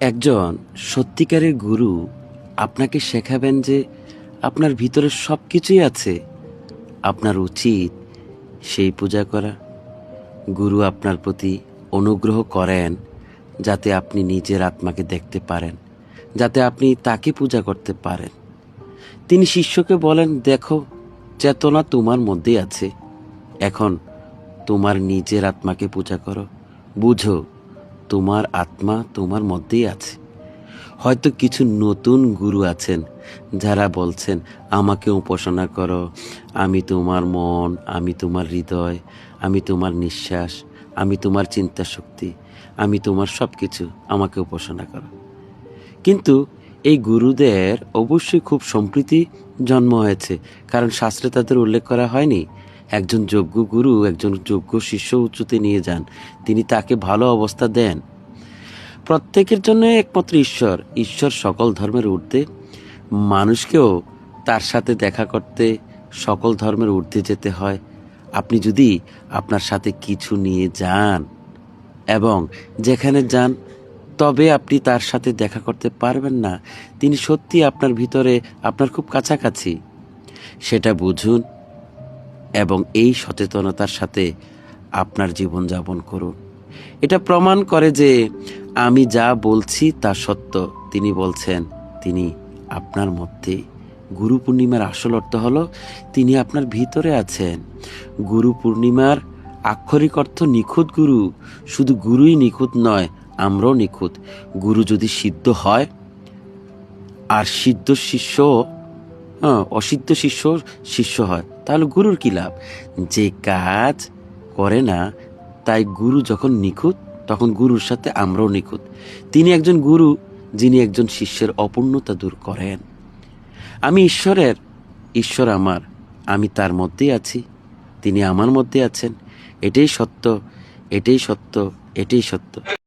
একজন সত্যিকারের গুরু আপনাকে শেখাবেন যে আপনার ভিতরে সব কিছুই আছে, আপনার উচিত সেই পূজা করা। গুরু আপনার প্রতি অনুগ্রহ করেন যাতে আপনি নিজের আত্মাকে দেখতে পারেন, যাতে আপনি তাকে পূজা করতে পারেন। তিনি শিষ্যকে বলেন, দেখো, চেতনা তোমার মধ্যেই আছে, এখন তোমার নিজের আত্মাকে পূজা করো। বুঝো, তোমার আত্মা তোমার মধ্যেই আছে। হয়তো কিছু নতুন গুরু আছেন যারা বলছেন, আমাকে উপাসনা করো, আমি তোমার মন, আমি তোমার হৃদয়, আমি তোমার নিঃশ্বাস, আমি তোমার চিন্তা শক্তি, আমি তোমার সব কিছু, আমাকে উপাসনা করো। কিন্তু এই গুরুদের অবশ্যই খুব সম্প্রীতি জন্ম হয়েছে, কারণ শাস্ত্রে তাদের উল্লেখ করা হয়নি। একজন যোগ্য গুরু একজন যোগ্য শিষ্য উচ্চতে নিয়ে যান, তিনি তাকে ভালো অবস্থা দেন। প্রত্যেকের জন্য একমাত্র ঈশ্বর, ঈশ্বর সকল ধর্মের ঊর্ধ্বে। মানুষকেও তার সাথে দেখা করতে সকল ধর্মের ঊর্ধ্বে যেতে হয়। আপনি যদি আপনার সাথে কিছু নিয়ে যান এবং যেখানে যান, তবে আপনি তার সাথে দেখা করতে পারবেন না। তিনি সত্যি আপনার ভিতরে, আপনার খুব কাছাকাছি, সেটা বুঝুন এবং এই সচেতনতার সাথে আপনার জীবনযাপন করুন। এটা প্রমাণ করে যে আমি যা বলছি তা সত্য। তিনি বলছেন, তিনি আপনার মধ্যে। গুরু পূর্ণিমার আসল অর্থ হলো তিনি আপনার ভিতরে আছেন। গুরু পূর্ণিমার আক্ষরিক অর্থ নিখুঁত গুরু। শুধু গুরুই নিখুঁত নয়, আমরাও নিখুঁত। গুরু যদি সিদ্ধ হয় আর সিদ্ধ শিষ্য, অসিদ্ধ শিষ্য শিষ্য হয়, তাহলে গুরুর কি লাভ? যে কাজ করে না, তাই গুরু যখন নিখুঁত, তখন গুরুর সাথে আমরাও নিখুঁত। তিনি একজন গুরু যিনি একজন শিষ্যের অপূর্ণতা দূর করেন। আমি ঈশ্বরের, ঈশ্বর আমার, আমি তার মধ্যেই আছি, তিনি আমার মধ্যে আছেন। এটাই সত্য, এটাই সত্য, এটাই সত্য।